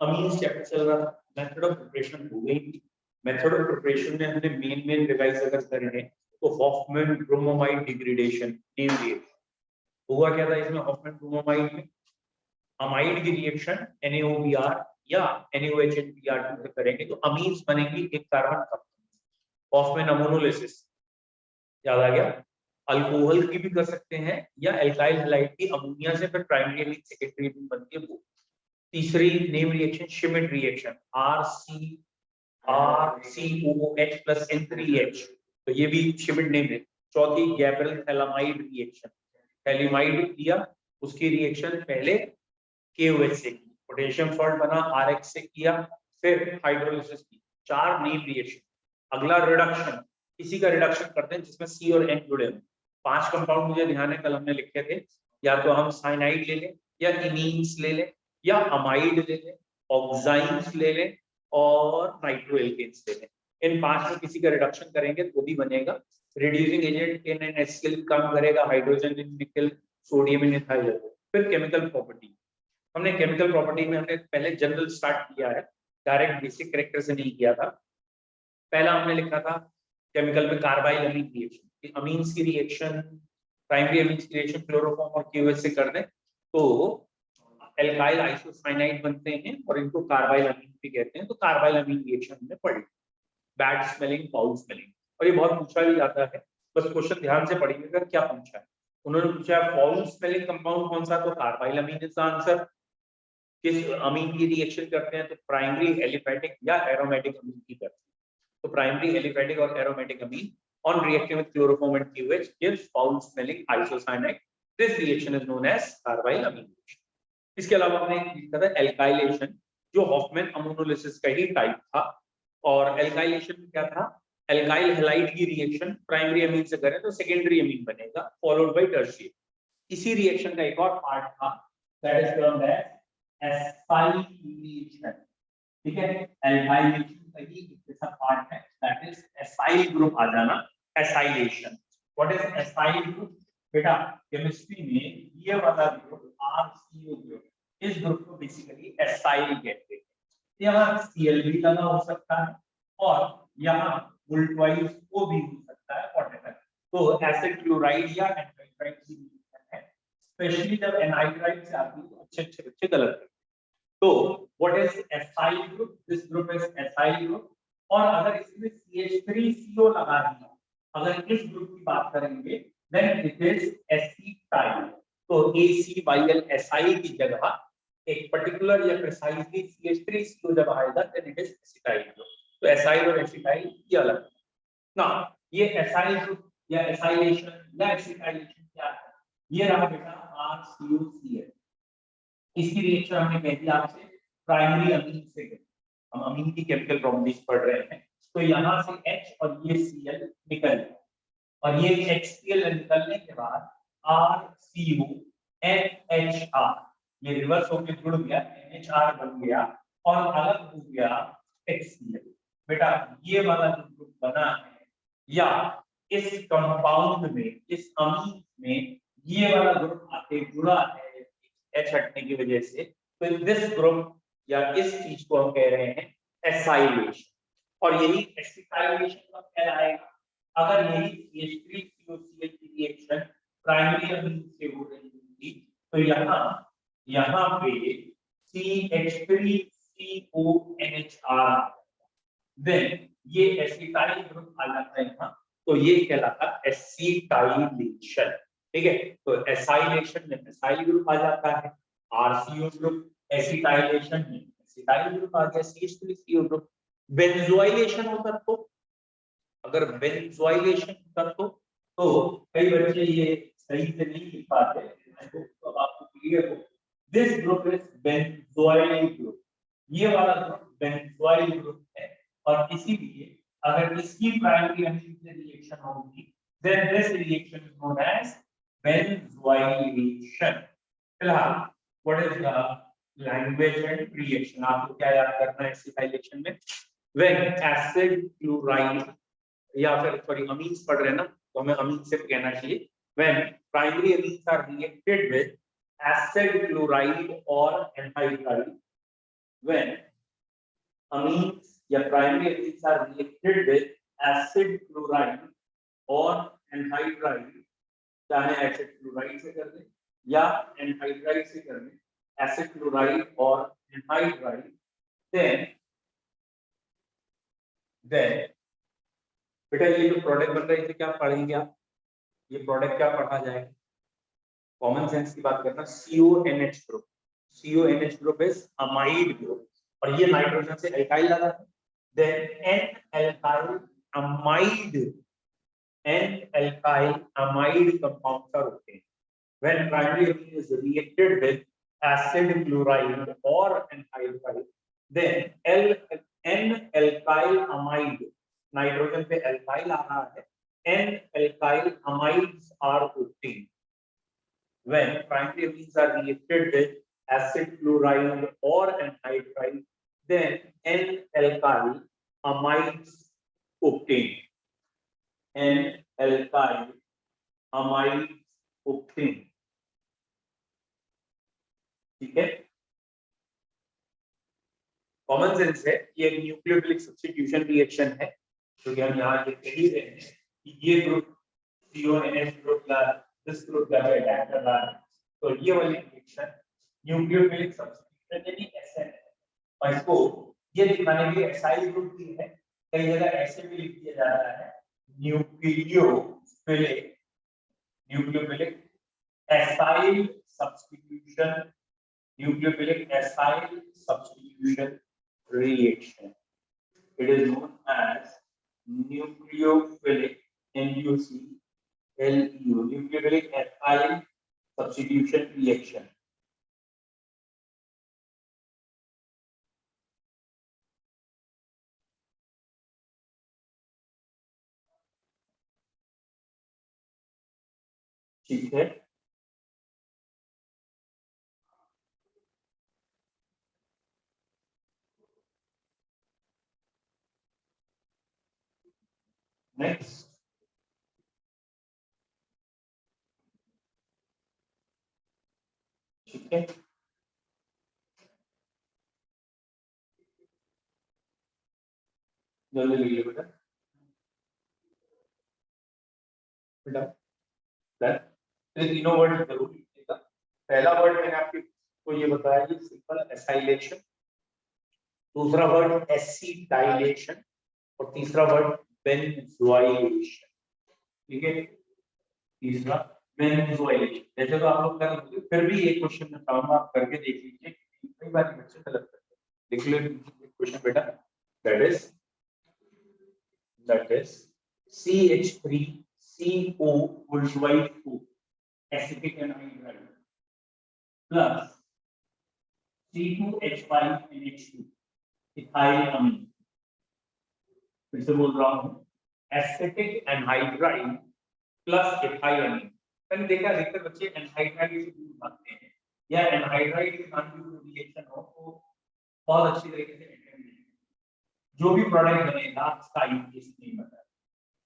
Amines chapter चल रहा था, मेथड ऑफ प्रिपरेशन हो गई थी। मेथड ऑफ प्रिपरेशन में हमने मेन रिवाइज अगर करे हैं तो Hoffmann bromamide degradation name reaction हुआ क्या था इसमें। हॉफमैन ब्रोमोमाइड में अमाइड की रिएक्शन NaOBr या NaOHNPr2 से करेंगे तो अमीन्स बनेंगी एक कार्बन कम। हॉफमैन अमोनोलिसिस याद आ गया। अल्कोहल की भी कर सकते हैं या एल्काइल हैलाइड की अमोनिया से फिर प्राइमरी अमीन सेकेंडरी अमीन बनती है वो। तीसरी name reaction Schmidt reaction RCOOH plus N3H, तो ये भी शिमिट नेम है। चौथी गैब्रियल थैलामाइड रिएक्शन, थैलामाइड किया उसकी रिएक्शन पहले KOH से की, पोटेशियम सॉल्ट बना RX से किया, फिर हाइड्रोलिसिस की। 4 नेम रिएक्शन। अगला रिडक्शन, किसी का रिडक्शन करते हैं जिसमें C और N जुड़े हों। 5 कंपाउंड मुझे ध्यान है कल हमने लिखे थे, या तो हम साइनाइड ले लें या इमीन्स ले लें या अमाइड ले लें, ऑक्साइन्स ले लें और नाइट्रोएल्केन्स ले लें। इन 5 में किसी का रिडक्शन करेंगे तो भी बनेगा। रिड्यूसिंग एजेंट NaCl काम करेगा, हाइड्रोजन इन निकल, सोडियम इन इथाइल। फिर केमिकल प्रॉपर्टी, हमने केमिकल प्रॉपर्टी में हमने पहले जनरल स्टार्ट किया है, डायरेक्ट बेसिक कैरेक्टर से नहीं किया था। पहला हमने लिखा था केमिकल में कार्बाइल अमीन रिएक्शन, अमीन्स की रिएक्शन, प्राइमरी अमीन्स की रिएक्शन क्लोरोफॉर्म और KOH से कर दें तो एल्काइल आइसोसाइनाइड बनते हैं और इनको कार्बाइल अमीन भी कहते हैं। तो कार्बाइल अमीन रिएक्शन हमने पढ़ी। बैड स्मेलिंग, फाउल स्मेलिंग, और ये बहुत पूछा भी जाता है, बस क्वेश्चन ध्यान से पढ़िएगा क्या पूछा है। उन्होंने पूछा फाउल स्मेलिंग कंपाउंड कौन सा, तो carbylamine is the answer. किस अमीन की रिएक्शन करते हैं, तो प्राइमरी एलिफैटिक या एरोमेटिक अमीन की करते हैं। तो प्राइमरी एलिफैटिक और aromatic amine on reacting with chloroform and KOH gives foul smelling isocyanide. This reaction is known as carbyl amine reaction. इसके अलावा हमने लिखा था एल्काइलेशन, जो हॉफमैन अमोनोलिसिस का ही टाइप था। और एल्काइलेशन में क्या था, एल्काइल हैलाइड की रिएक्शन प्राइमरी अमीन से करें तो सेकेंडरी अमीन बनेगा फॉलोड बाय टर्शियरी। इसी रिएक्शन का एक और पार्ट था that is termed as acylation. ठीक है, एल्काइलेशन का ही एक ऐसा पार्ट है दैट इज एसाइल ग्रुप आ जाना, एसाइलेशन। व्हाट इज एसाइल ग्रुप बेटा, केमिस्ट्री में ये वाला ग्रुप RCO ग्रुप, इस ग्रुप को बेसिकली एसाइल कहते हैं। यहाँ Cl भी लगा हो सकता है और यहाँ वोल्टवाइज O भी हो सकता है, व्हाटएवर। तो एसिड क्लोराइड या एनाइड्राइड की रिएक्शन है, स्पेशली जब एनाइड्राइड से आती है तो अच्छे बच्चे गलत करते हैं। तो what is acyl group, this group is acyl group. और अगर इसमें CH3CO लगा दिया, अगर इस ग्रुप की बात करेंगे देन इट इज एसिटाइल। तो ACYL एसाइल की जगह एक पर्टिकुलर या प्रिसाइजली CH3CO जब आएगा then it is acetyl group. तो एसाइल और एसिटाइल ये अलग ना। ये एसाइल ग्रुप या एसाइलेशन या एसिटाइलेशन क्या है, ये रहा बेटा RCOCl। इसकी रिएक्शन हमने कह दिया आपसे प्राइमरी अमीन से, हम अमीन की केमिकल प्रॉपर्टीज पढ़ रहे हैं। तो यहाँ से H और ये Cl निकल गया और ये HCl निकलने के बाद RCONHR, ये रिवर्स होकर जुड़ गया, NHR बन गया और अलग हो गया HCl। बेटा ये वाला जो ग्रुप बना है या इस कंपाउंड में, इस अमीन में ये वाला ग्रुप आके जुड़ा है H हटने की वजह से, तो दिस ग्रुप या इस चीज को हम कह रहे हैं एसाइलेशन। और यही एसिटाइलेशन कब कहलाएगा, अगर यही CH3COCl की रिएक्शन प्राइमरी अमीन से हो रही होगी तो यहाँ पे CH3CONHR, देन ये एसिटाइल ग्रुप आ जाता है यहाँ, तो ये कहलाता है एसिटाइलेशन। ठीक है, तो एसाइलेशन में एसाइल ग्रुप आ जाता है, RCO ग्रुप, एसिटाइलेशन में एसिटाइल ग्रुप आ गया, CH3CO ग्रुप। बेंजोइलेशन होता तो, अगर बेंजोइलेशन होता तो कई बच्चे ये सही से नहीं लिख पाते, तो आपको क्लियर हो। This group is benzoyl group, ये वाला ग्रुप बेंजोइल ग्रुप है और इसीलिए अगर इसकी प्राइमरी अमीन से रिएक्शन होगी then this reaction is known as benzoylation. फिलहाल what is the language and reaction, आपको क्या याद करना है एसिटाइलेशन में, व्हेन एसिड क्लोराइड या फिर सॉरी अमीन्स पढ़ रहे हैं ना तो हमें अमीन से कहना चाहिए, when primary amines are reacted with acid chloride और एनहाइड्राइड when amines या primary amines are reacted with acid chloride और anhydride, चाहे एसिड क्लोराइड से कर दें या एनहाइड्राइड से कर दें, एसिड क्लोराइड और एनहाइड्राइड, then बेटा ये जो प्रोडक्ट बन रहा है इसे क्या पढ़ेंगे आप? ये प्रोडक्ट क्या पढ़ा जाएगा? कॉमन सेंस की बात करना, CONH group. CONH group is amide group और ये नाइट्रोजन से एल्काइल लगा है, then N alkyl amide compounds are obtained when primary amine is reacted with acid chloride or anhydride, then N alkyl amide, nitrogen पे alkyl आ रहा है, N alkyl amides are obtained when primary amines are reacted with acid chloride or anhydride, then N alkyl amides obtained. N alkyl amides obtained. ठीक है, common sense है, ये एक nucleophilic substitution reaction है, तो हम यहाँ ये कह ही रहे हैं कि ये ग्रुप CONH ग्रुप का दिस ग्रुप का अटैक कर रहा है, तो ये वाली रिएक्शन न्यूक्लियोफिलिक सब्स्टिट्यूशन यानी SN है, और इसको ये दिखाने के लिए एसाइल ग्रुप भी है, कई जगह ऐसे भी लिख दिया जा रहा है nucleophilic acyl substitution, nucleophilic acyl substitution reaction. It is known as nucleophilic NuCleo, nucleophilic acyl substitution reaction. ठीक है, नेक्स्ट ठीक है, जल्दी लिखिए बेटा ये तीनों वर्ड जरूर लिखिएगा। पहला वर्ड मैंने आपको ये बताया कि सिंपल एसाइलेशन, दूसरा वर्ड एसिटाइलेशन और तीसरा वर्ड बेंजोइलेशन। ठीक है, तीसरा बेंजोइलेशन। जैसे तो आप लोग कर लेंगे, फिर भी एक क्वेश्चन में बताऊंगा, आप करके देख लीजिए, कई बार बच्चे गलत करते हैं। लिख लीजिए क्वेश्चन बेटा, that is CH3CO acetic anhydride plus C2H5NH2 ethyl amine. फिर से बोल रहा हूं, acetic anhydride plus ethyl amine. मैंने देखा अधिकतर बच्चे एनहाइड्राइड से दूर भागते हैं, या एनहाइड्राइड के साथ भी रिएक्शन हो तो बहुत अच्छी तरीके से जो भी प्रोडक्ट बनेगा उसका आईयूपीएसी नेम बताया,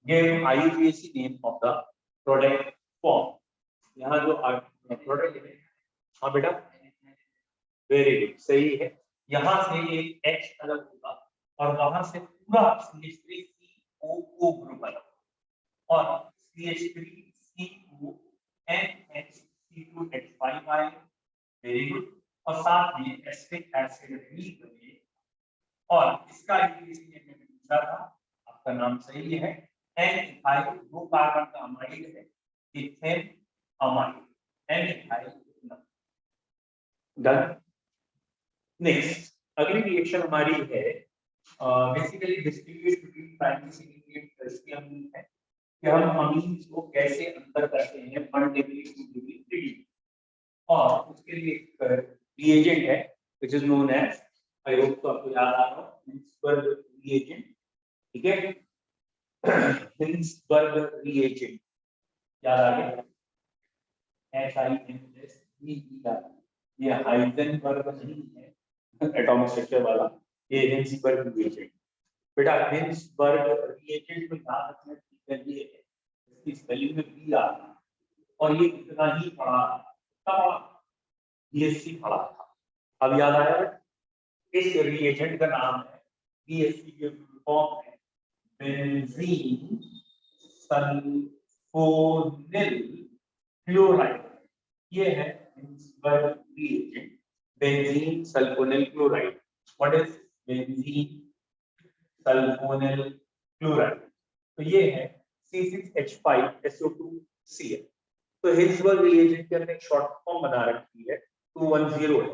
give IUPAC name of the product form. यहाँ जो प्रोडक्ट है, हाँ बेटा वेरी गुड, सही है। यहाँ से एक H अलग होगा और वहां से पूरा CH3CO ग्रुप अलग और CH3CO NH2H5 आए, वेरी गुड, और साथ में एसिटिक एसिड भी बने। और इसका मैंने पूछा था, आपका नाम सही है, N-इथाइल, दो कार्बन का अमाइड है, इथेन अमाइड, N-इथाइल। डन। नेक्स्ट अगली रिएक्शन हमारी है basically distinguish between primary secondary and tertiary amine है कि हम अमीन्स को कैसे अंतर करते हैं 1 डिग्री 2 डिग्री 3 डिग्री, और उसके लिए एक रिएजेंट है which is known as, I hope तो आपको याद आ रहा हो, हिंसबर्ग रिएजेंट। ठीक है, हिंसबर्ग रिएजेंट याद आ गया, HINSBER, ये हाइजेनबर्ग नहीं है एटॉमिक स्ट्रक्चर वाला, ये हिंसबर्ग रिएजेंट। बेटा हिंसबर्ग रिएजेंट में याद रखना है, ये इसकी स्पेलिंग में बी आ रहा है और ये इतना ही पढ़ा था, BSc पढ़ा था, अब याद आया? इस रिएजेंट का नाम है BSC के फॉर्म है बेंजीन सल्फोनिल क्लोराइड। ये है Hinsberg reagent benzene sulphonyl chloride. What is benzene sulphonyl chloride? तो ये है C6H5SO2Cl। तो हिंसबर्ग रिएजेंट के हमने शॉर्ट फॉर्म बना रखी है 210 है,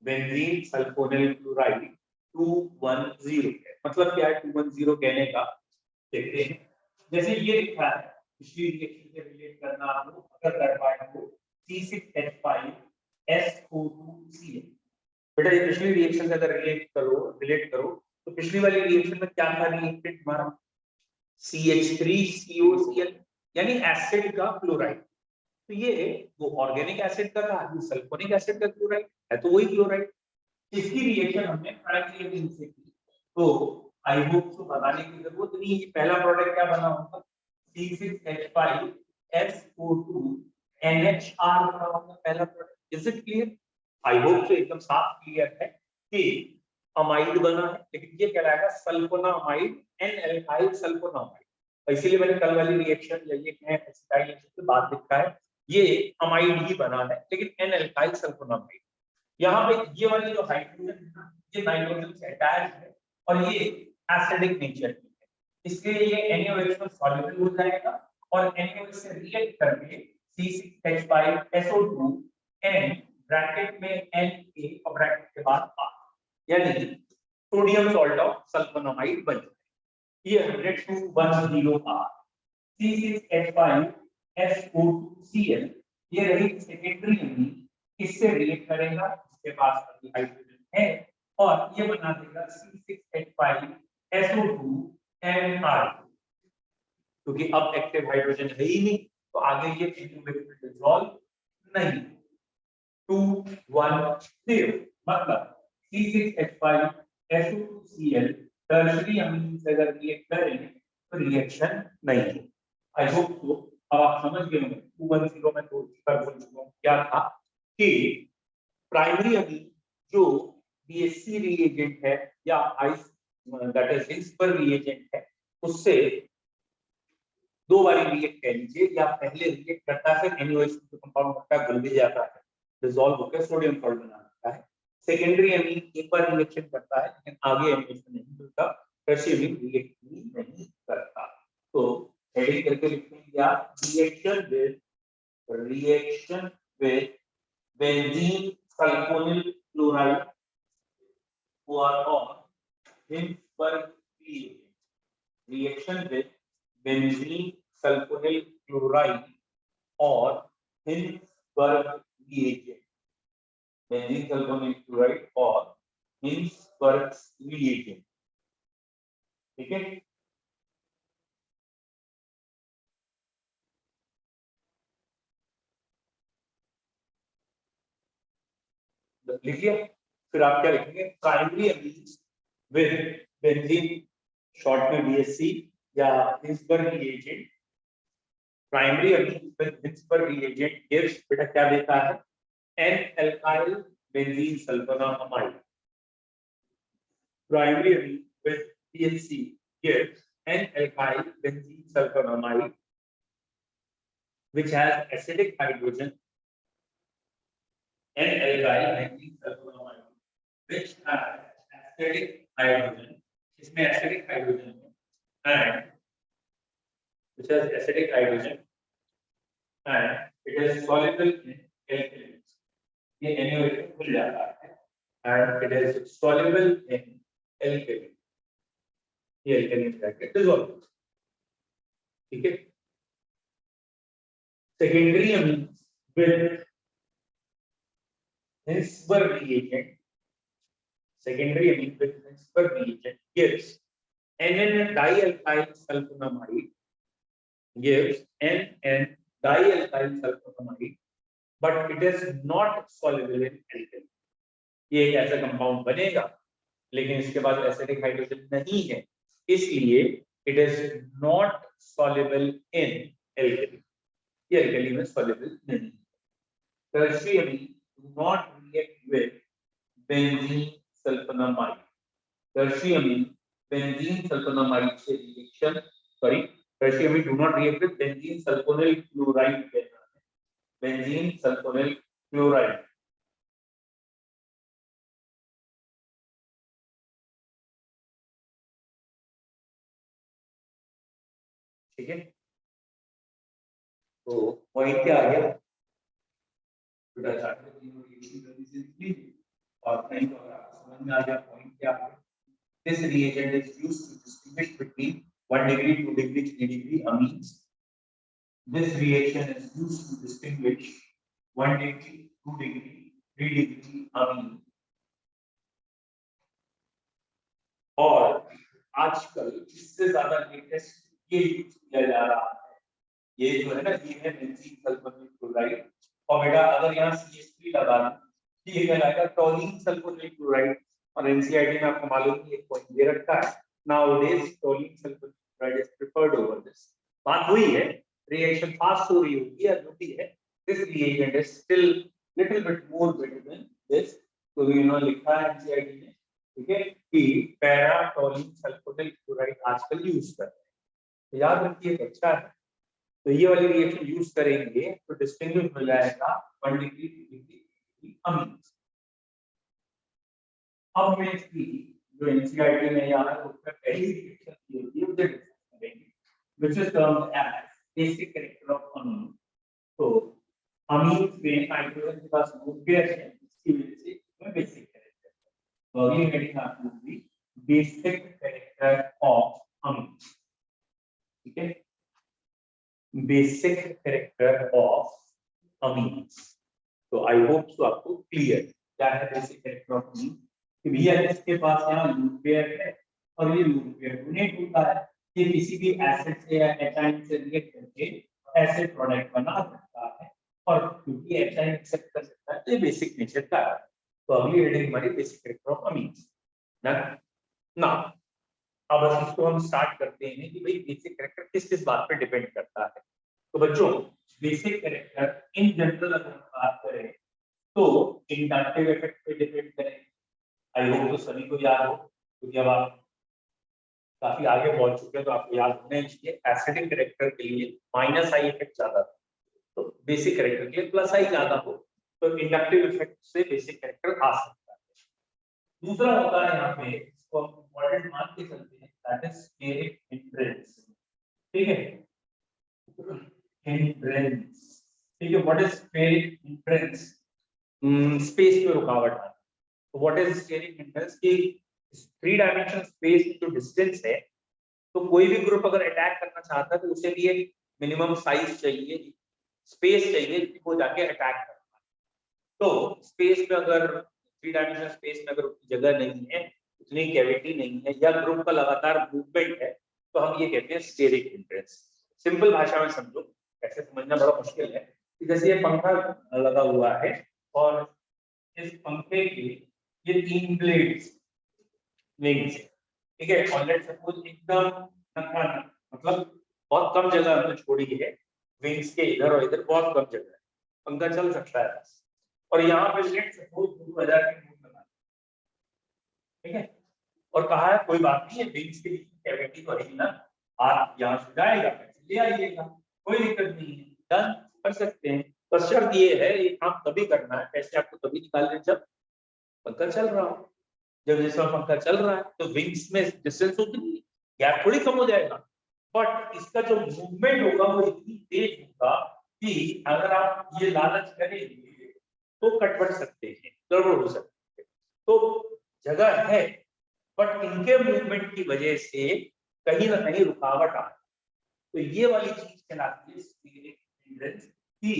बेंजीन सल्फोनिल क्लोराइड 210 है। मतलब क्या है 210 कहने का, देखते हैं। जैसे ये लिखा है पिछली रिएक्शन से रिलेट करना आपको अगर कर पाए तो C6H5SO2Cl। बेटा ये पिछली रिएक्शन से अगर रिलेट करो तो पिछली वाली रिएक्शन में क्या था रिएक्टेंट हमारा CH3COCl यानी एसिड का क्लोराइड। तो ये वो ऑर्गेनिक एसिड का था, ये सल्फोनिक एसिड का क्लोराइड है, तो वही क्लोराइड। इसकी रिएक्शन हमने प्राइमरी से की, तो आई होप तो बताने की जरूरत नहीं है। पहला प्रोडक्ट क्या बना होगा C6H5SO2NHR बना होगा पहला product. Is it clear? I hope तो एकदम साफ क्लियर है कि अमाइड बना है, लेकिन ये कहलाएगा सल्फोनामाइड एन एल्काइल सल्फोनामाइड। इसीलिए मैंने कल वाली रिएक्शन या ये एसिटाइलेशन के बाद लिखा है ये अमाइड ही बना है, लेकिन एन एल्काइल सल्फोनामाइड। यहाँ पे ये वाली जो हाइड्रोजन है ना, ये नाइट्रोजन से अटैच है और ये एसिडिक नेचर की है, इसलिए ये NaOH में सॉल्युबल हो जाएगा और NaOH से रिएक्ट करके C6H5SO2 N ब्रैकेट में Na और ब्रैकेट के बाद R यानी सोडियम सॉल्ट ऑफ सल्फोनामाइड बन जाएगा। ये 100 R C6H5SO2Cl ये रही सेकेंडरी अमीन, इससे रिएक्ट करेगा, इसके पास हाइड्रोजन है और ये बना देगा C6H5SO2NR। क्योंकि अब एक्टिव हाइड्रोजन है ही नहीं तो आगे ये डिसॉल्व नहीं। 210 मतलब C6H5SO2Cl टर्शरी अमीन से अगर रिएक्ट करें तो रिएक्शन नहीं है। आई होप तो अब आप समझ गए होंगे 210 में तो कर बोल चुका हूं क्या था कि प्राइमरी अमीन जो BSC रिएजेंट है या दैट इज हिंसबर्ग रिएजेंट है उससे दो बारी रिएक्ट कर लीजिए, या पहले रिएक्ट करता है फिर NaOH कंपाउंड बनता है, घुल भी जाता है, डिसॉल्व होकर सोडियम सॉल्ट बना देता है। सेकेंडरी अमीन एक बार रिएक्शन करता है लेकिन आगे NaOH नहीं मिलता, टर्शियरी अमीन रिएक्ट नहीं करता। तो हेडिंग करके लिखेंगे या reaction with benzene sulphonyl chloride or Hinsberg reagent. Reaction with benzene sulfonyl chloride or Hinsberg reagent. Benzene sulfonyl chloride or Hinsberg reagent. ठीक है? लिख लिया? फिर आप क्या लिखेंगे? Primary amines with benzene short में BSC या Hinsberg reagent. Primary amines with Hinsberg reagent gives बेटा क्या देता है? N alkyl benzene sulfonamide. Primary amine with BSC gives N alkyl benzene sulfonamide which has acidic hydrogen. N alkyl benzene sulfonamide which has acidic hydrogen. इसमें acidic hydrogen है and which has acidic hydrogen and it is soluble in alkalis. ये NaOH में घुल जाता है and it is soluble in alkaline. ये alkaline bracket dissolve. ठीक है? Secondary amines with Hinsberg reagent. Secondary amine with Hinsberg reagent gives NN dialkyl sulfonamide. Gives NN dialkyl sulfonamide, but it is not soluble in alkaline. ये एक ऐसा compound बनेगा लेकिन इसके पास acidic hydrogen नहीं है, इसलिए it is not soluble in alkali. ये एल्कली में सॉल्युबल नहीं है। Tertiary amine do not react with benzene sulphonamide, tertiary benzene sulphonamide से reaction, sorry tertiary do not react with benzene sulphonyl chloride कहना है, बेंजीन सल्फोनिल क्लोराइड। ठीक है, तो पॉइंट क्या आ गया, और नहीं तो अगर आपको समझ में आ गया पॉइंट क्या है, this reagent is used to distinguish between 1 degree, 2 degree, 3 degree amines. This reaction is used to distinguish 1 degree, 2 degree, 3 degree amine. और आजकल इससे ज्यादा लेटेस्ट ये यूज किया जा रहा है, ये जो है ना, ये है बेंजीन सल्फोनिल क्लोराइड, और बेटा अगर यहाँ CH3 लगा दूं ये कहलाएगा टोलिन सल्फोनिल क्लोराइड, और एनसीईआरटी में आपको मालूम है एक पॉइंट दे रखा है, nowadays toluene sulphonyl chloride is preferred over this. बात हुई है, रिएक्शन फास्ट हो रही होगी या जो भी है, this reagent is still little bit more better than this, तो यू नो लिखा है एनसीईआरटी ने, ठीक है, कि पैरा टोलिन सल्फोनिल क्लोराइड आजकल यूज कर रहे हैं, तो याद रखिए अच्छा है। तो ये वाली रिएक्शन यूज करेंगे तो डिस्टिंग्विश हो जाएगा 1 डिग्री, 2 डिग्री अमीन्स। अब हमें इसकी जो एनसीईआरटी में यहाँ है उसमें पहली रिएक्शन की होती है उसे डिस्कस करेंगे, which is termed as basic character of amine. तो अमीन्स में नाइट्रोजन के पास ग्रुप पेयर है, इसकी वजह से इसमें बेसिक कैरेक्टर, तो अगली हेडिंग आपकी होगी बेसिक कैरेक्टर ऑफ अमीन्स, ठीक है, बेसिक कैरेक्टर ऑफ अमीन्स। तो आई होप सो आपको क्लियर क्या है बेसिक कैरेक्टर ऑफ अमीन, कि भैया इसके पास यहाँ लूप पेयर है और ये लूप पेयर डोनेट होता है, ये किसी भी एसिड से या एचाइन से रिएक्ट करके एसिड प्रोडक्ट बना सकता है, और क्योंकि एचाइन एक्सेप्ट कर सकता है तो ये बेसिक नेचर का है। तो अगली हेडिंग हमारी बेसिक कैरेक्टर ऑफ अमीन्स ना। अब इसको हम स्टार्ट करते हैं कि भाई बेसिक कैरेक्टर किस किस बात पे डिपेंड करता है। तो बच्चों बेसिक कैरेक्टर इन जनरल अगर हम बात करें तो इंडक्टिव इफेक्ट पे डिपेंड करें, आई होप तो सभी को याद हो, क्योंकि अब आप काफी आगे पहुंच चुके हैं तो आपको याद होना चाहिए। एसिडिक कैरेक्टर के लिए माइनस आई इफेक्ट ज्यादा, तो बेसिक कैरेक्टर के लिए प्लस आई ज्यादा हो, तो इंडक्टिव इफेक्ट से बेसिक कैरेक्टर आ सकता है। दूसरा होता है यहाँ पे, इसको हम इंपॉर्टेंट मान के चलते हैं, दैट इज स्टेरिक हिंड्रेंस, ठीक है, हिंड्रेंस, ठीक है, what is steric hindrance, space में रुकावट आना। तो व्हाट इज स्टेरिक हिंड्रेंस की 3 डायमेंशन स्पेस में जो डिस्टेंस है, तो कोई भी ग्रुप अगर अटैक करना चाहता है तो उसे भी एक मिनिमम साइज चाहिए, स्पेस चाहिए कि वो जाके अटैक कर पाए। तो स्पेस में अगर 3 डायमेंशन स्पेस में अगर उतनी जगह नहीं है, उतनी कैविटी नहीं है, या ग्रुप का लगातार मूवमेंट है, तो हम ये कहते हैं स्टेरिक हिंड्रेंस। सिंपल भाषा में समझो, ऐसे समझना बड़ा मुश्किल है, कि जैसे ये पंखा लगा हुआ है और इस पंखे के ये 3 ब्लेड्स विंग्स, ठीक है, और लेट्स सपोज एकदम नखा मतलब बहुत कम जगह हमने छोड़ी है विंग्स के इधर और इधर, बहुत कम जगह है, पंखा चल सकता है, और यहाँ पे लेट्स सपोज 2000 की नोट लगा, ठीक है, और कहा है कोई बात नहीं है विंग्स के बीच कैविटी तो है ना, आप यहाँ से जाएगा ले आइएगा, कोई दिक्कत नहीं है, डन कर सकते हैं। पर शर्त ये है, ये काम तभी करना है, पैसे आपको तभी निकालने जब पंखा चल रहा हो। जब जैसा पंखा चल रहा है तो विंग्स में डिस्टेंस उतनी गैप थोड़ी कम हो जाएगा, बट इसका जो मूवमेंट होगा वो इतनी तेज होगा कि अगर आप ये लालच करेंगे तो कटवट सकते हैं, गड़बड़ हो सकती है। तो जगह है, बट इनके मूवमेंट की वजह से कहीं ना कहीं रुकावट आ, तो ये वाली चीज कहलाती है स्टेरिक हिंड्रेंस, कि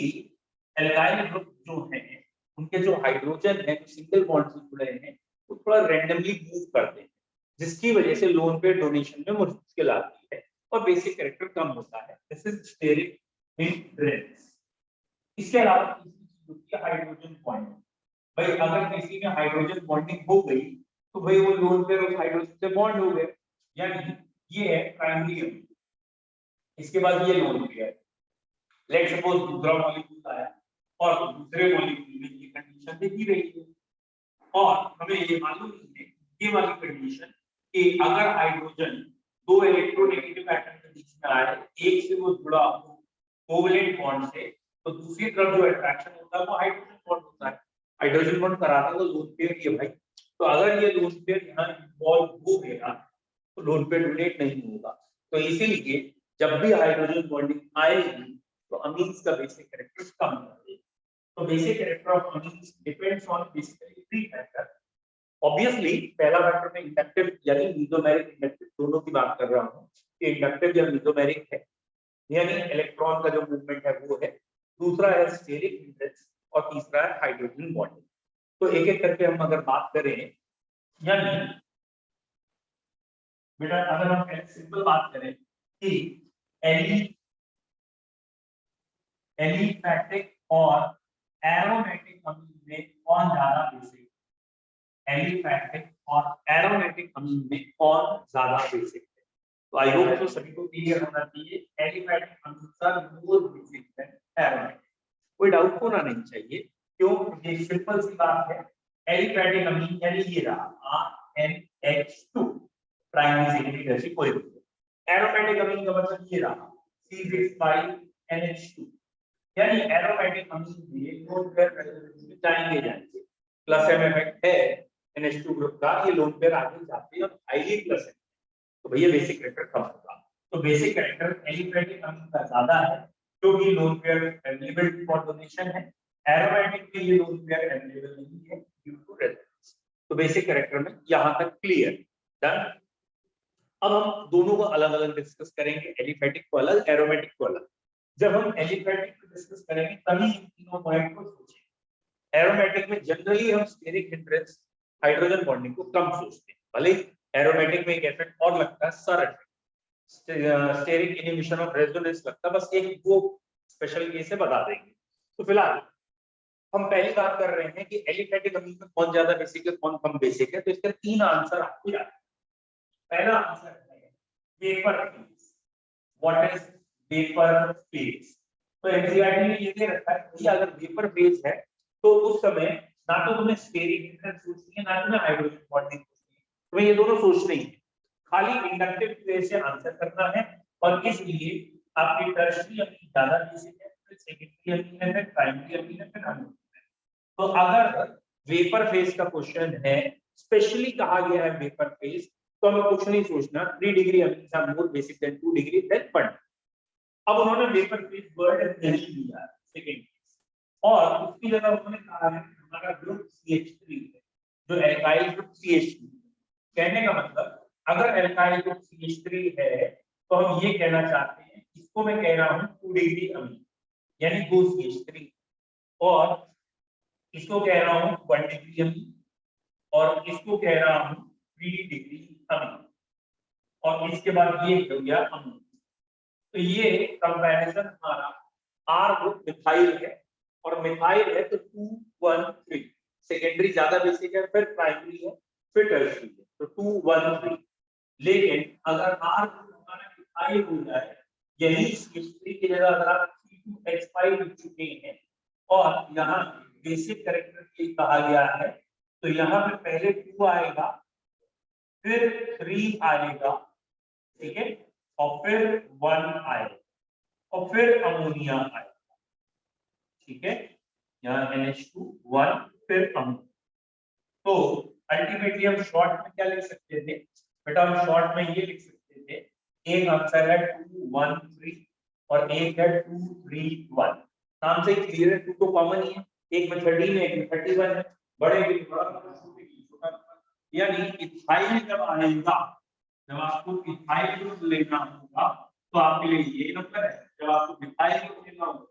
एल्काइल ग्रुप जो है उनके जो हाइड्रोजन है सिंगल बॉन्ड से जुड़े हैं वो थोड़ा रैंडमली मूव करते हैं, जिसकी वजह से लोन पे डोनेशन में मुश्किल आती है और बेसिक कैरेक्टर कम होता है। This is steric hindrance. इसके अलावा हाइड्रोजन बॉन्डिंग, भाई अगर किसी में हाइड्रोजन बॉन्डिंग हो गई तो भाई वो लोन पे उस हाइड्रोजन से बॉन्ड हो गए, यानी ये है प्राइमरी अमीन। इसके बाद ये लोन पेयर, लेट्स सपोज दूसरा मॉलिक्यूल आया और दूसरे मॉलिक्यूल में ये कंडीशन देखी रही है, और हमें ये मालूम नहीं ये वाली कंडीशन कि अगर हाइड्रोजन दो इलेक्ट्रोनेगेटिव एटम के बीच में आए, एक से वो जुड़ा हो कोवलेंट बॉन्ड से, तो दूसरी तरफ जो अट्रैक्शन होता है वो हाइड्रोजन बॉन्ड होता है। हाइड्रोजन बॉन्ड कराता है तो लोन पेयर ये भाई, तो अगर ये लोन पेयर यहाँ इन्वॉल्व हो गया तो लोन पेयर डोनेट नहीं होगा। तो इसीलिए जब भी हाइड्रोजन बॉन्डिंग आएगी तो अमीन्स का बेसिक कैरेक्टर्स कम होंगे। तो basic character of amines depends on basically three factor. Obviously पहला फैक्टर में इंडक्टिव यानी मीसोमेरिक इंडक्टिव दोनों की बात कर रहा हूं कि इंडक्टिव या मीसोमेरिक है, यानी इलेक्ट्रॉन का जो मूवमेंट है वो है। दूसरा है स्टेरिक हिंड्रेंस और तीसरा है हाइड्रोजन बॉन्डिंग। तो एक एक करके हम अगर बात करें, यानी बेटा अगर हम सिंपल बात करें कि एलिफैटिक और एरोमेटिक अमीन में कौन ज्यादा बेसिक है, एलिफैटिक और एरोमेटिक अमीन में कौन ज्यादा बेसिक है। तो आई होप तो सभी को क्लियर होना चाहिए, aliphatic amines are more basic than aromatic. कोई डाउट होना नहीं चाहिए, क्यों? ये सिंपल सी बात है। एलिफैटिक अमीन यानी ये रहा RNH2 प्राइमरी सेकेंडरी टर्शियरी कोई भी। एरोमेटिक अमीन का मतलब ये रहा C6NH2 यानी एरोमेटिक अमीन में लोन पेयर जाएंगे जाएंगे, प्लस एम इफेक्ट है NH2 ग्रुप का, ये लोन पेयर आगे जाते हैं और हाईली प्लस है, तो भैया बेसिक कैरेक्टर कम होगा। तो बेसिक कैरेक्टर एलिफैटिक अमीन का ज्यादा है क्योंकि lone pair available for donation है। एरोमेटिक में ये लोन पेयर अवेलेबल नहीं है ड्यू टू रेजोनेंस। तो बेसिक कैरेक्टर में यहां तक क्लियर डन। अब हम दोनों को अलग अलग डिस्कस करेंगे, एलिफैटिक को अलग, एरोमेटिक को अलग। जब हम एलिफैटिक को डिस्कस करेंगे तभी इन तीनों पॉइंट को सोचेंगे। एरोमेटिक में जनरली हम स्टेरिक हिंड्रेंस हाइड्रोजन बॉन्डिंग को कम सोचते हैं, भले एरोमेटिक में एक इफेक्ट और लगता है SIR effect, steric inhibition of resonance लगता है, बस एक वो स्पेशल केस है बता देंगे। तो फिलहाल हम पहली बात कर रहे हैं कि एलिफैटिक अमीन में कौन ज्यादा बेसिक है कौन कम बेसिक है। तो इसका तीन आंसर आपको याद है। पहला आंसर है vapour phase. What is vapour phase? तो एनसीईआरटी ने ये दे रखा है कि अगर वेपर फेज है तो उस समय ना तो तुम्हें स्टेरिक हिंड्रेंस सोचनी है ना तुम्हें हाइड्रोजन बॉन्डिंग सोचनी है, तुम्हें ये दोनों सोचने ही है, खाली इंडक्टिव फेज से आंसर करना है। और इसलिए आपकी टर्शियरी अमीन ज्यादा बेसिक है, फिर सेकेंडरी अमीन है, फिर प्राइमरी अमीन है, फिर अमीन है। तो अगर वेपर फेज का क्वेश्चन है, स्पेशली कहा गया है वेपर फेज, तो हमें कुछ नहीं सोचना, 3 degree amines are more basic than 2 degree than 1। अब उन्होंने वेपर फेज वर्ड नहीं दिया सेकंड केस, और उसकी जगह उन्होंने कहा है हमारा ग्रुप CH3 है, जो एल्काइल ग्रुप CH3। कहने का मतलब अगर एल्काइल ग्रुप CH3 है तो हम ये कहना चाहते हैं, इसको मैं कह रहा हूं 2 डिग्री अमीन यानी 2 CH3, और इसको कह रहा हूं 1 डिग्री अमीन, और इसको कह रहा हूं 3 डिग्री अमीन, और इसके बाद ये हो गया अमीन। तो ये कंपैरिजन हमारा R ग्रुप मिथाइल है, और मिथाइल है तो 2 1 3, सेकेंडरी ज्यादा बेसिक है, फिर प्राइमरी है, फिर टर्शियरी है, तो 2 1 3। लेकिन अगर R ग्रुप हमारा मिथाइल हो जाए, यही CH3 की जगह अगर आप C2H5 लिख चुके हैं और यहाँ बेसिक कैरेक्टर के कहा गया है, तो यहाँ पे पहले 2 आएगा, फिर 3 आएगा, ठीक है, और फिर 1 आएगा, और फिर अमोनिया आएगा, ठीक है, यहाँ NH2 1 फिर अमोनिया। तो अल्टीमेटली हम शॉर्ट में क्या लिख सकते थे बेटा? हम शॉर्ट में ये लिख सकते थे, एक आंसर है 2 1 3 और एक है 2 3 1। नाम से क्लियर है, 2 तो कॉमन ही है, एक में 13 है, एक में 31 है, बड़े के लिए बड़ा छोटे के लिए छोटा। यानी इथाइल जब आएगा, जब आपको इथाइल ग्रुप लेना होगा तो आपके लिए ये नंबर है, जब आपको मिथाइल ग्रुप लेना होगा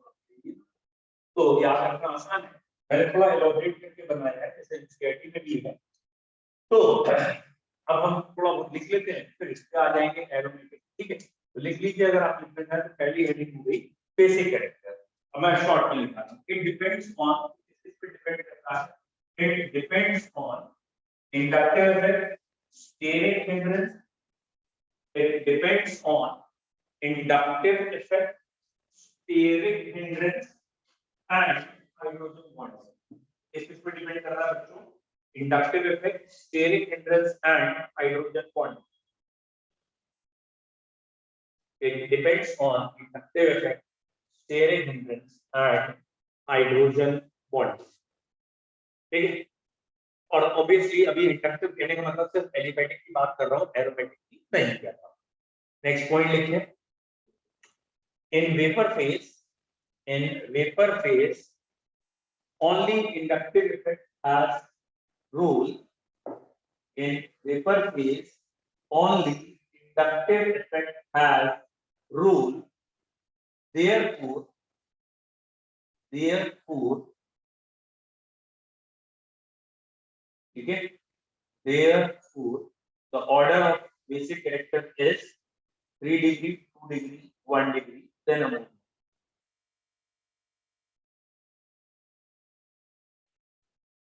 तो याद रखना आसान है, मैंने थोड़ा एलॉबरेट करके बनाया है, जैसे एनसीईआरटी में भी है। तो अब हम थोड़ा बहुत लिख लेते हैं, फिर इस पे आ जाएंगे एरोमेटिक, ठीक है। तो लिख लीजिए, अगर आप लिखना है तो पहली हेडिंग हो गई बेसिक कैरेक्टर। अब मैं शॉर्ट में लिखा हूं, इट डिपेंड्स ऑन, इस पे डिपेंड करता है, it depends on inductive effect, steric hindrance, it depends on inductive effect, steric hindrance and hydrogen bonds। इस पे डिपेंड कर रहा है बच्चों inductive effect, steric hindrance and hydrogen bond. It depends on inductive effect, steric hindrance and hydrogen bond. ठीक है, और obviously अभी इंडक्टिव कहने का मतलब सिर्फ एलिफैटिक की बात कर रहा हूँ, एरोमैटिक की नहीं कर रहा हूँ. नेक्स्ट पॉइंट लिखिए. In vapor phase only inductive effect has rule. In vapor phase only inductive effect has rule. Therefore okay, therefore the order of basic character is 3 degree, 2 degree, 1 degree, then ammonia.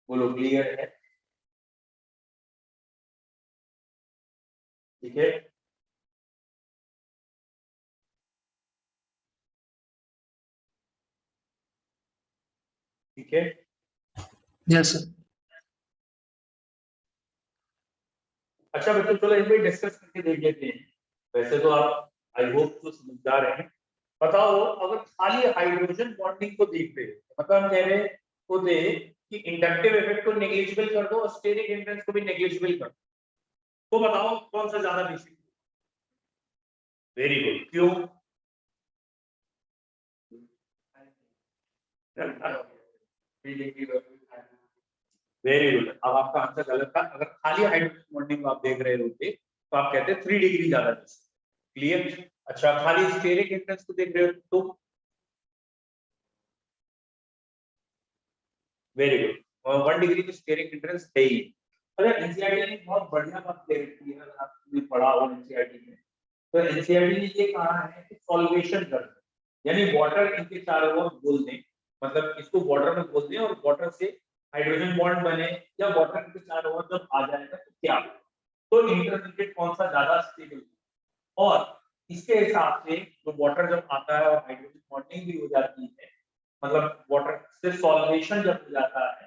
बोलो clear है? ठीक है, ठीक है. Yes sir. अच्छा बच्चों, चलो इसमें डिस्कस करके देख लेते हैं. वैसे तो आप आई होप तो समझदार हैं. बताओ, अगर खाली हाइड्रोजन बॉन्डिंग को देखते हैं, मतलब हम कह रहे हैं तो दे कि इंडक्टिव इफेक्ट को नेग्लिजिबल कर दो और स्टेरिक हिंड्रेंस को भी नेग्लिजिबल कर दो, तो बताओ कौन सा ज्यादा बेसिक? Very good. क्यों? Very good. अब आपका आंसर गलत था. अगर खाली हाइड्रोजन बॉन्डिंग आप देख रहे होते तो आप कहते 3 डिग्री ज्यादा बेसिक. क्लियर? अच्छा, खाली स्टेरिक हिंड्रेंस को देख रहे हो तो वेरी गुड. और 1 डिग्री की स्टेरिक हिंड्रेंस है ही. अगर एनसीईआरटी ने बहुत बढ़िया बात दे रखी है, अगर आपने पढ़ा हो एनसीईआरटी में, तो एनसीईआरटी ने ये कहा है कि सॉल्वेशन कर दो, यानी वाटर इनके चारों ओर घोल दें, मतलब इसको वाटर में घोल दें और वाटर से हाइड्रोजन बॉन्ड बने, या वाटर के चारों ओर जब आ जाएगा तो क्या, तो इंटरमीडिएट कौन सा ज्यादा स्टेबल, और इसके हिसाब से जो वाटर जब आता है और हाइड्रोजन बॉन्डिंग भी हो जाती है, मतलब वाटर से सॉल्वेशन जब हो जाता है,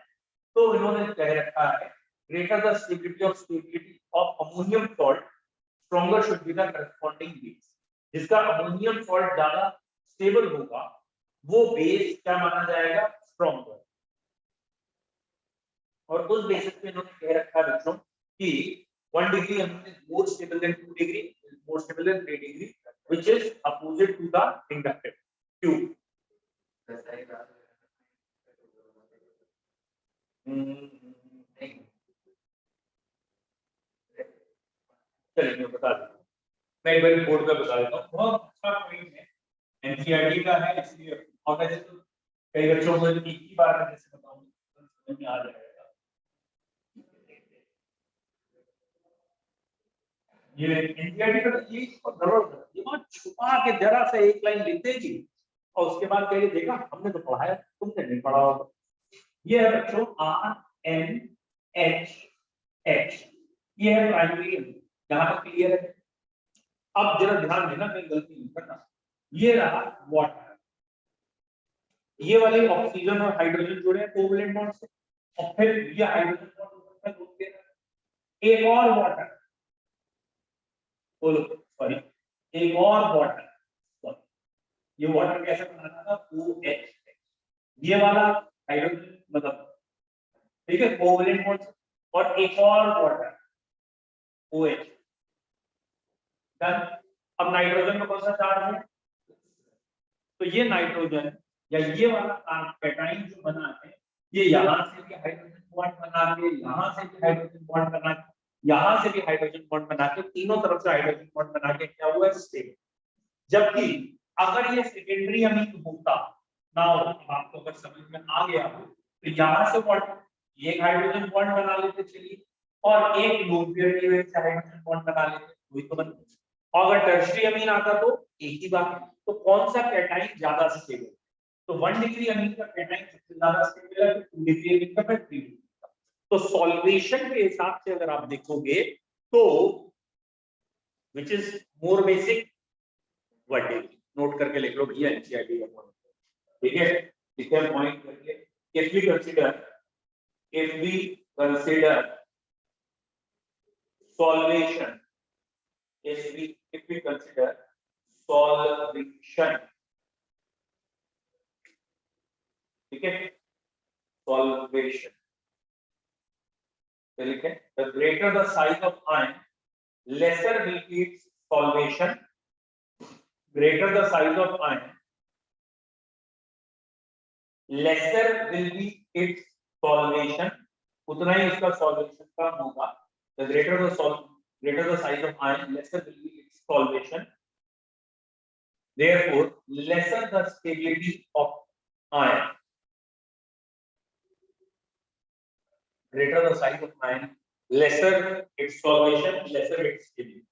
तो इन्होंने कह रखा है greater the stability of ammonium salt stronger should be the corresponding base. जिसका अमोनियम सॉल्ट ज्यादा स्टेबल होगा वो बेस क्या माना जाएगा? स्ट्रॉन्गर. और उस बेसिस पे इन्होंने कह रखा है बच्चों कि 1 degree is more stable than 2 degree, more stable than 3 degree, which is opposite to the inductive. क्यों? चलिए मैं बता देता हूँ. मैं एक बार बोर्ड पे बता देता हूँ. बहुत अच्छा पॉइंट है, एनसीईआरटी का है, इसलिए और वैसे तो कई बच्चों को एक ही बार में जैसे बताऊँ समझ में आ जाएगा. ये एनसीईआरटी का ये जरूरत, ये बहुत छुपा के जरा सा एक लाइन लिख देगी और उसके बाद कहेगी देखा हमने तो पढ़ाया, तुमने नहीं पढ़ा होगा. ये है बच्चों RNH, ये है प्राइमरी. यहाँ तक क्लियर है? अब जरा ध्यान देना, मैं गलती नहीं करना. ये रहा वाटर, ये वाले ऑक्सीजन और हाइड्रोजन जुड़े हैं कोवैलेंट बॉन्ड से, और फिर ये हाइड्रोजन बॉन्ड जुड़ गया एक और वाटर, बोलो सॉरी, एक और वाटर. ये वाटर कैसे बनाना था? OH. ये वाला हाइड्रोजन मतलब ठीक है कोवैलेंट बॉन्ड, और एक और वाटर OH. डन. अब नाइट्रोजन में कौन सा चार्ज है? तो ये नाइट्रोजन या ये वाला कैटाइन जो बना है, ये यहाँ से भी हाइड्रोजन बॉन्ड बना के, यहाँ से भी हाइड्रोजन बॉन्ड बना के, यहाँ से भी हाइड्रोजन बॉन्ड बना के, तीनों तरफ से हाइड्रोजन बॉन्ड बना के क्या हुआ? स्टेबल. जबकि अगर ये सेकेंडरी अमीन होता ना, आपको अगर समझ में आ गया हो, तो यहाँ से वाटर एक हाइड्रोजन बॉन्ड बना लेते चलिए, और एक लोन पेयर की वजह से हाइड्रोजन बॉन्ड बना लेते, वही तो बनता. और अगर टर्शियरी अमीन आता तो एक ही बात. तो कौन सा कैटाइन ज्यादा स्टेबल? तो 1 डिग्री अमीन का कैटाइन सबसे ज्यादा स्टेबल है, 2 डिग्री अमीन का 3 डिग्री. तो सॉल्वेशन के हिसाब से अगर आप देखोगे तो which is more basic? 1 degree. Note करके लिख लो भैया एनसीईआरटी का पॉइंट. ठीक है, इसे पॉइंट करके if we consider solvation, if we consider solvation, ठीक है, solvation, तो लिखें the greater the size of ion, lesser will be its solvation, greater the size of ion, lesser will be its solvation, उतना ही इसका solvation कम होगा, the greater the size of ion, lesser will be its solvation, therefore lesser the stability of ion, greater the size of ion, lesser its solvation, lesser its stability.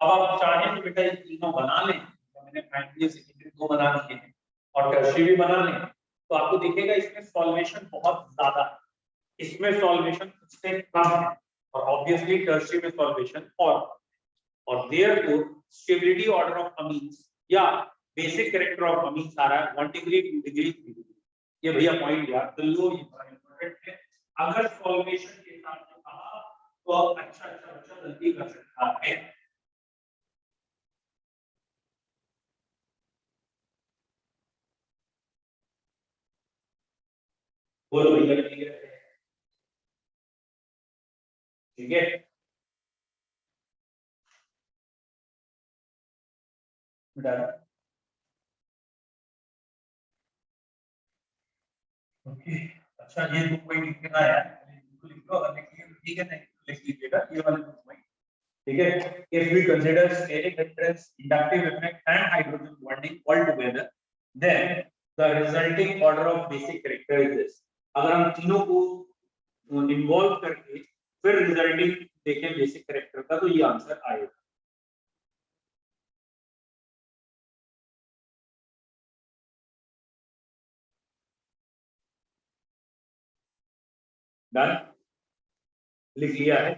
अब आप चाहें तो बेटा ये तीनों बना लें, मैंने प्राइमरी सेकेंडरी दो बना दिए हैं और टर्शियरी भी बना लें, तो आपको दिखेगा इसमें सॉल्वेशन बहुत ज्यादा है, इसमें सॉल्वेशन इससे कम है और ऑब्वियसली टर्शियरी में सॉल्वेशन और therefore stability order of amines या बेसिक कैरेक्टर ऑफ अमीन्स आ रहा है 1 डिग्री 2 डिग्री 3 डिग्री, ये भैया पॉइंट याद कर लो, ये बड़ा इंपॉर्टेंट है। अगर सॉल्वेशन के हिसाब से कहा तो आप अच्छा गलती कर सकता है। बोलो भैया ठीक है, ओके अच्छा ये दो पॉइंट लिखना है, लिख लो, अगर लिखिए ठीक है, नहीं लिख लीजिएगा ये वाले दो पॉइंट, ठीक है। If we consider steric hindrance, inductive effect and hydrogen bonding all together, then the resulting order of basic character is this. अगर हम तीनों को इन्वॉल्व करके फिर रिजल्टिंग देखें बेसिक कैरेक्टर का, तो ये आंसर आएगा। डन, लिख लिया है।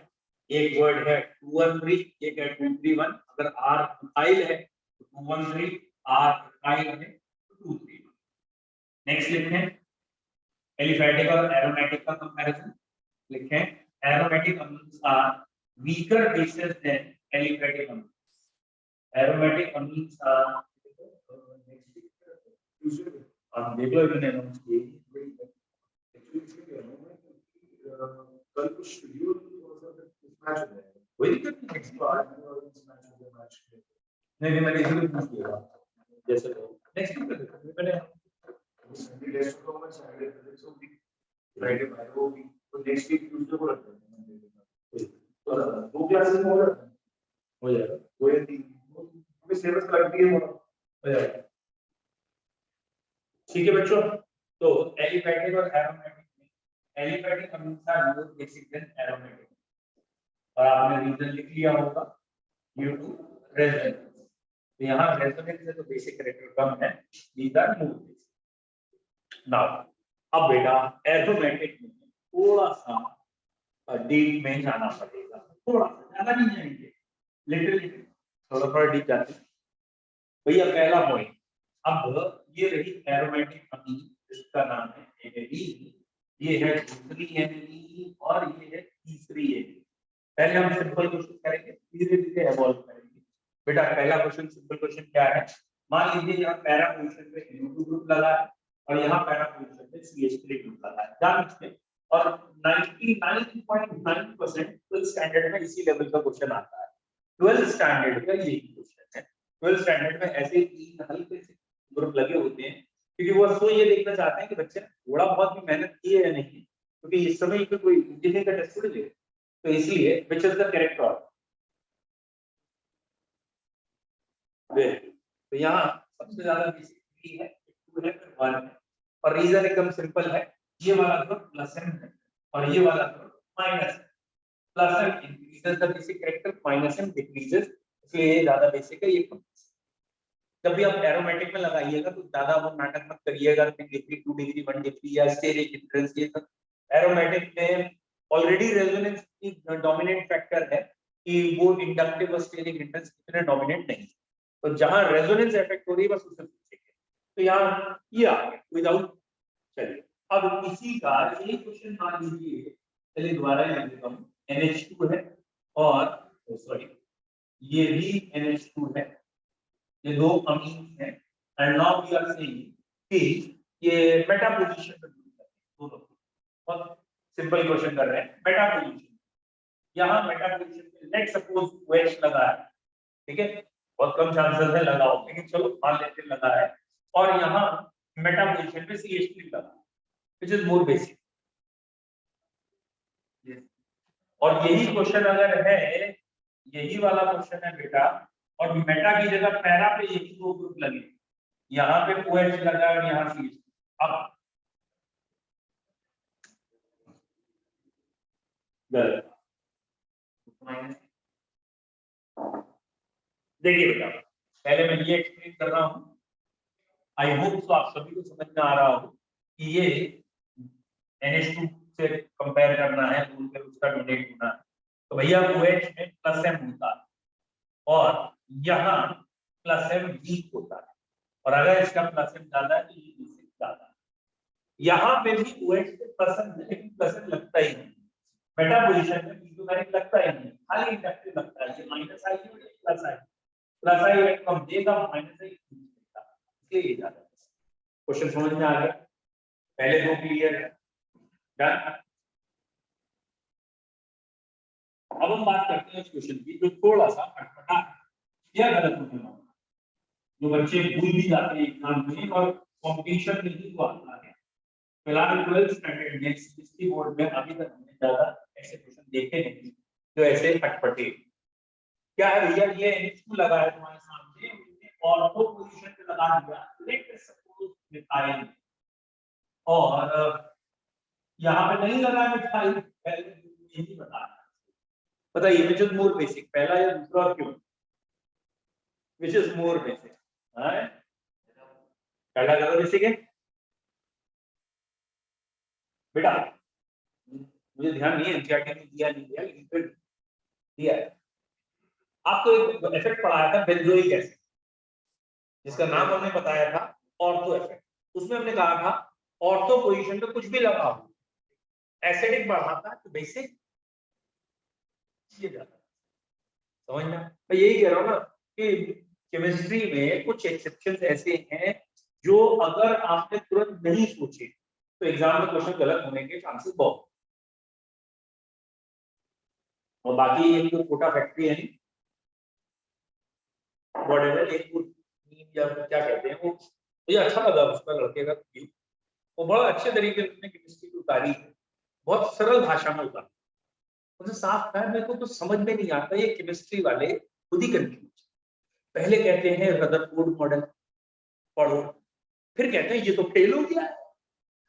एक वर्ड है 213, एक है 231, अगर R इथाइल है तो 213, R इथाइल है तो 231। नेक्स्ट लिखें एलिफैटिक और एरोमेटिक का कंपैरिजन, लिखें aromatic amines are weaker bases than aliphatic amines, aromatic amines are आप देख लो इतने नोट्स किए कल कुछ शेड्यूल मैच हो जाएगा, कोई दिक्कत नहीं, नेक्स्ट बार मैच नहीं मैंने इसलिए पूछ लिया जैसे नेक्स्ट वीक कर देते मैंने संडे टेस्ट को मैं सैटरडे फिजिक्स को भी फ्राइडे बायो भी, तो नेक्स्ट वीक ट्यूसडे को रखते हैं, तो दो क्लासेस में हो जाएगा कोई नहीं, हमें सिलेबस लगती है हो जाएगा, ठीक है बच्चों। तो एलिफैटिक और एरोमेटिक में aliphatic amines are more basic than aromatic, और आपने रीजन लिख लिया होगा ड्यू टू रेजोनेंस, तो यहाँ रेजोनेंस से तो बेसिक कैरेक्टर कम है, these are more basic. Now अब बेटा एरोमेटिक में थोड़ा सा डीप में जाना पड़ेगा, थोड़ा सा ज्यादा नहीं जाएंगे, लिटिल थोड़ा डीप जाते हैं भैया। पहला पॉइंट, अब ये रही एरोमेटिक अमीन, इसका नाम है एनीलीन, ये है दूसरी एनीलीन और ये है तीसरी एनीलीन। पहले हम सिंपल क्वेश्चन करेंगे, धीरे धीरे इवॉल्व करेंगे। बेटा पहला क्वेश्चन सिंपल क्वेश्चन क्या है, मान लीजिए यहाँ पैरा पोजीशन पे NO2 ग्रुप लगा है और यहाँ पैरा पोजीशन पे CH3 ग्रुप लगा है, जान लीजिए, और 99.9% 12th स्टैंडर्ड में इसी लेवल का क्वेश्चन आता है, 12th स्टैंडर्ड का यही क्वेश्चन है। 12th स्टैंडर्ड में ऐसे तीन हल्के से ग्रुप लगे होते हैं, क्योंकि वो सो ये देखना चाहते हैं कि बच्चे थोड़ा बहुत भी मेहनत की है या नहीं, क्योंकि इस समय कोई इंजीनियरिंग का टेस्ट थोड़ी ले, तो इसलिए which is the correct order. तो यहाँ सबसे ज्यादा बेसिक 3 है, 2 है, 1 है, और रीजन एकदम सिंपल है, ये वाला ग्रुप प्लस m है और ये वाला ग्रुप माइनस है। Plus m increases the basic character, minus m decreases, इसलिए ये ज्यादा बेसिक है, ये कम। जब भी आप एरोमेटिक में लगाइएगा तो ज्यादा वो नाटक मत करिएगा 3 डिग्री 2 डिग्री 1 डिग्री या स्टेरिक हिंड्रेंस, ये सब एरोमेटिक में ऑलरेडी रेजोनेंस की डोमिनेंट फैक्टर है कि वो इंडक्टिव और स्टेरिक हिंड्रेंस इतने डोमिनेंट नहीं, तो जहां रेजोनेंस इफेक्ट हो रही है बस उससे पूछेंगे, तो यहाँ ये आ गया विदाउट। चलिए अब इसी का एक क्वेश्चन मान लीजिए चलिए दोबारा लिख देता हूँ, NH2 है और सॉरी ये भी NH2 है, ये दो अमीन है। And now we are saying कि ये मेटा पोजीशन पे दोनों, बहुत सिंपल क्वेश्चन कर रहे हैं। मेटा पोजीशन, यहाँ मेटा पोजीशन पे लेट सपोज OH लगा है, ठीक है, बहुत कम चांसेस है लगा हो, लेकिन चलो मान लेते हैं लगा है, और यहाँ मेटा पोजीशन पे CH3 लगा, व्हिच इज मोर बेसिक। और यही क्वेश्चन अगर है, यही वाला क्वेश्चन है बेटा, और मेटा की जगह पैरा पे यही दो ग्रुप लगे, यहाँ पे OH लगा और यहाँ CH3, अब गलत। देखिए बेटा, पहले मैं ये एक्सप्लेन कर रहा हूँ, आई होप तो आप सभी को समझ में आ रहा हो कि ये NH2 से कंपेयर करना है, बोलकर उसका डोनेट होना है, तो भैया OH में +M होता है और यहाँ +M वीक होता है, और अगर इसका +M ज्यादा है तो ये बेसिक ज्यादा है। यहाँ पे भी OH से +M लगता ही नहीं, मेटा पोजीशन में इलेक्ट्रोमैग्नेटिक लगता ही नहीं, खाली इंडक्टिव लगता है। ये -I और +I कम देगा, -I इसलिए ये ज्यादा। क्वेश्चन समझ में आ गया? पहले दो क्लियर है, डन। अब हम बात करते हैं इस क्वेश्चन की जो थोड़ा सा अटपटा या गलत होने वाला, जो बच्चे भूल भी जाते हैं एग्जाम में और कॉम्पिटिशन में ही तो आता है। फिलहाल 12th स्टैंडर्ड में सीबीएसई बोर्ड में अभी तक हमने ज्यादा ऐसे क्वेश्चन देखे नहीं जो ऐसे अटपटे। क्या है भैया, ये NH2 लगा है तुम्हारे सामने, ऑर्थो पोजीशन पे लगा दिया, लेट सपोज मिथाइल, और यहाँ पे नहीं लगा मिथाइल, पहले यही बताना। बताइए विच इज मोर बेसिक, पहला या दूसरा, क्यों? Which is more basic? पहला ज्यादा बेसिक है बेटा, मुझे ध्यान नहीं है एनसीईआरटी ने दिया नहीं दिया, लेकिन फिर दिया है। आपको एक इफेक्ट पढ़ाया था बेंजोइक एसिड, जिसका नाम हमने बताया था ऑर्थो इफेक्ट। उसमें हमने कहा था ऑर्थो पोजीशन पे कुछ भी लगा हो, एसिडिक बढ़ाता है तो बेसिक ये जाता है। समझना? मैं यही कह रहा हूँ ना कि केमिस्ट्री में कुछ एक्सेप्शंस ऐसे हैं जो अगर आपने तुरंत नहीं सोचे तो एग्जाम में क्वेश्चन गलत होने के चांसेस बहुत। और बाकी एक तो छोटा फैक्ट्री है नहीं, व्हाटएवर, एक नीम या क्या कहते हैं वो, मुझे अच्छा लगा उसका लड़के का, वो बड़ा अच्छे तरीके से उसने केमिस्ट्री की उतारी है, बहुत सरल भाषा में उतारी। उन्हें साफ कहा, मेरे को तो समझ में नहीं आता, ये केमिस्ट्री वाले खुद ही कंफ्यूज। पहले कहते हैं रदरफोर्ड मॉडल पढ़ो, फिर कहते हैं ये तो फेल हो गया है।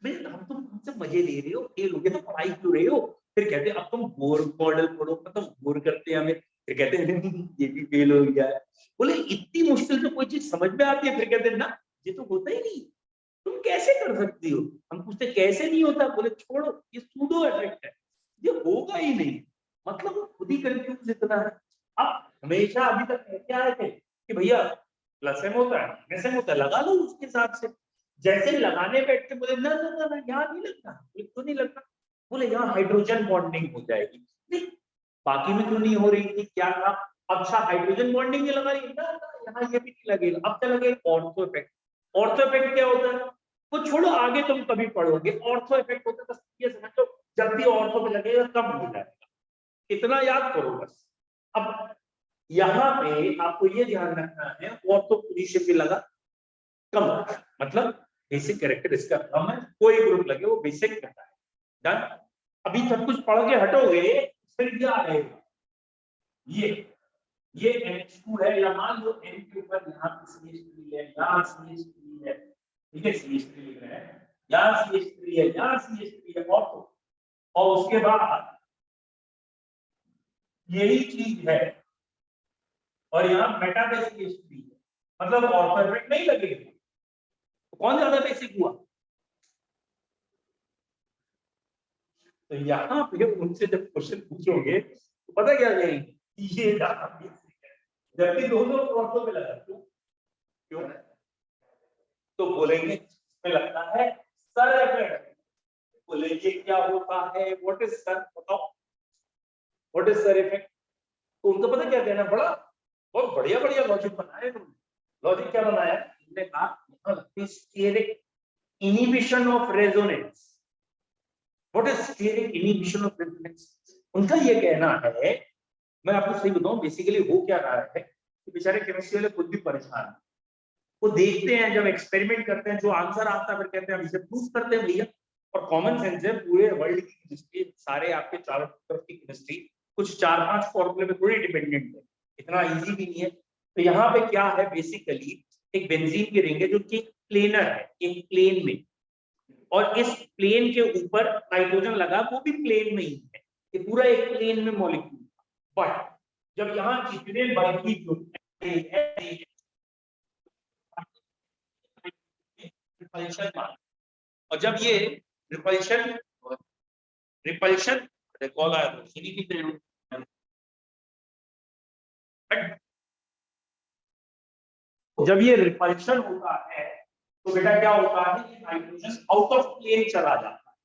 भैया हम तुम हमसे मजे ले रहे हो, फेल हो गया तो पढ़ाई क्यों रहे हो? फिर कहते हैं अब तुम बोर मॉडल पढ़ो, मतलब बोर करते हैं हमें। फिर कहते हैं ये भी फेल हो गया है। बोले इतनी मुश्किल से कोई चीज समझ में आती है? फिर कहते हैं ना ये तो होता ही नहीं, तुम कैसे कर सकती हो? हम पूछते कैसे नहीं होता? बोले छोड़ो, ये सूडो इफेक्ट है, ये होगा ही नहीं। मतलब वो खुद ही कंफ्यूज इतना है। अब हमेशा अभी तक कहते आए थे कि भैया +M होता है, -M होता है, लगा लो उसके हिसाब से। जैसे ही लगाने बैठते बोले ना ना ना, ना यहाँ नहीं लगता। क्यों नहीं लगता? बोले यहाँ हाइड्रोजन बॉन्डिंग हो जाएगी। नहीं, बाकी में क्यों नहीं हो रही थी? क्या था? अच्छा हाइड्रोजन बॉन्डिंग में लगा रही ना, यहाँ ये भी नहीं लगेगा। अब क्या लगेगा? Ortho effect. ऑर्थो इफेक्ट क्या होता है वो छोड़ो, आगे तुम कभी पढ़ोगे। ऑर्थो इफेक्ट होता है, बस ये समझ लो जब भी ऑर्थो पे लगेगा कम हो जाएगा, इतना याद करो बस। अब यहाँ पे आपको ये ध्यान रखना है, ऑर्थो पोजीशन पे लगा कम, मतलब बेसिक कैरेक्टर इसका कम है, कोई ग्रुप लगे वो बेसिक करता है। डन। अभी सब कुछ पढ़ के हटोगे फिर क्या आएगा? ये NH2 है, या मान लो N के ऊपर यहाँ पे CH3 है, यहाँ CH3 है, ठीक है, CH3 लिख रहे हैं, यहाँ CH3 है, यहाँ CH3 है, और उसके बाद यही चीज है, और यहाँ मेटा पे CH3 है, मतलब ऑर्थो इफेक्ट नहीं लगेगा। तो कौन ज्यादा बेसिक हुआ? तो यहाँ पे उनसे जब क्वेश्चन पूछोगे तो पता क्या कहेंगे? ये ज्यादा बेसिक है, जबकि दोनों ऑर्थो पे लगा। क्यों? तो बोलेंगे इसमें लगता है सर इफेक्ट, बोले ये क्या होता है, व्हाट इज सर, बताओ व्हाट इज सर इफेक्ट। तो उनको पता क्या कहना, बड़ा बहुत बढ़िया बढ़िया लॉजिक बनाया तुमने। लॉजिक क्या बनाया, तुमने कहा steric inhibition of resonance. What is steric inhibition of resonance? उनका ये कहना है, मैं आपको सही बताऊं बेसिकली हो क्या रहा है कि बेचारे केमिस्ट्री वाले खुद भी परेशान हैं। वो देखते हैं, जब एक्सपेरिमेंट करते हैं, जो आंसर आता है फिर कहते हैं हम इसे प्रूव करते हैं भैया। और कॉमन सेंस है, पूरे वर्ल्ड की केमिस्ट्री, सारे आपके चारों तरफ की केमिस्ट्री कुछ 4-5 फॉर्मूले पे थोड़ी डिपेंडेंट है, इतना इजी भी नहीं है। तो यहाँ पे क्या है, बेसिकली एक बेंजीन की रिंग है जो कि प्लेनर है, एक प्लेन में, और इस प्लेन के ऊपर नाइट्रोजन लगा, वो भी प्लेन में ही है, ये पूरा एक प्लेन में मॉलिक्यूल। बट जब यहाँ इथेनॉल बाइक्यूब रिपल्शन, और जब ये रिपल्शन कॉल आया तो सीधी की तरह, जब ये रिपल्शन होता है तो बेटा क्या होता है कि नाइट्रोजन आउट ऑफ प्लेन चला जाता है।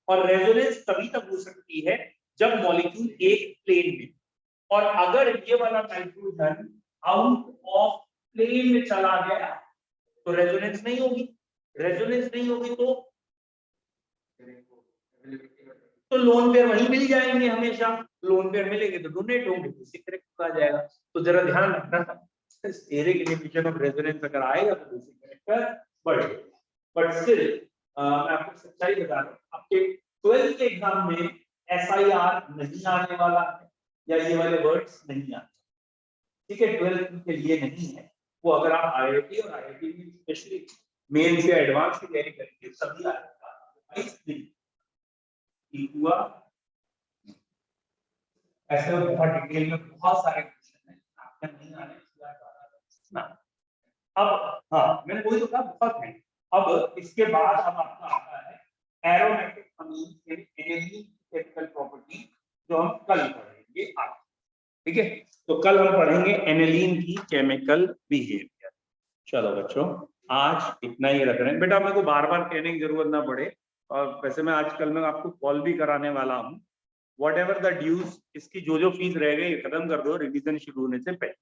और रेजोनेंस तभी तक हो सकती है जब मॉलिक्यूल एक प्लेन में, और अगर ये वाला नाइट्रोजन आउट ऑफ प्लेन में चला गया तो रेजोनेंस नहीं होगी। रेजोनेंस नहीं होगी तो लोन पेयर वहीं मिल जाएंगे हमेशा। लोन पेयर मिलेंगे तो डोनेट होंगे, इसी करेक्ट आ जाएगा। तो जरा ध्यान रखना, स्टेरिक इनहिबिशन ऑफ रेजोनेंस अगर आएगा तो बेसिक करेक्टर बढ़ेगा। बट स्टिल मैं आपको सच्चाई बता रहा हूं, आपके 12th के एग्जाम में SIR नहीं आने वाला है, या ये वाले वर्ड्स नहीं आते, ठीक है। 12th के लिए नहीं है वो। अगर आप IIT और IIT में स्पेशली मेन से एडवांस की तैयारी करेंगे सभी आएगा। 22 दिन हुआ ऐसे बहुत डिटेल में बहुत सारे क्वेश्चन हैं, आपका नहीं आने ना। अब हाँ, मैंने वही तो कहा बहुत है। अब इसके बाद अब आपका आता है एरोमेटिक अमीन एनालिन केमिकल प्रॉपर्टी, जो हम कल पढ़ेंगे आज, ठीक है। तो कल हम पढ़ेंगे एनालिन की केमिकल बिहेवियर। चलो बच्चों, आज इतना ही रख रहे हैं। बेटा मेरे को बार बार कहने की जरूरत ना पड़े, और वैसे मैं आजकल में आपको कॉल भी कराने वाला हूँ। व्हाटएवर द ड्यूज, इसकी जो फीस रह गई खत्म कर दो रिवीजन शुरू होने से पहले।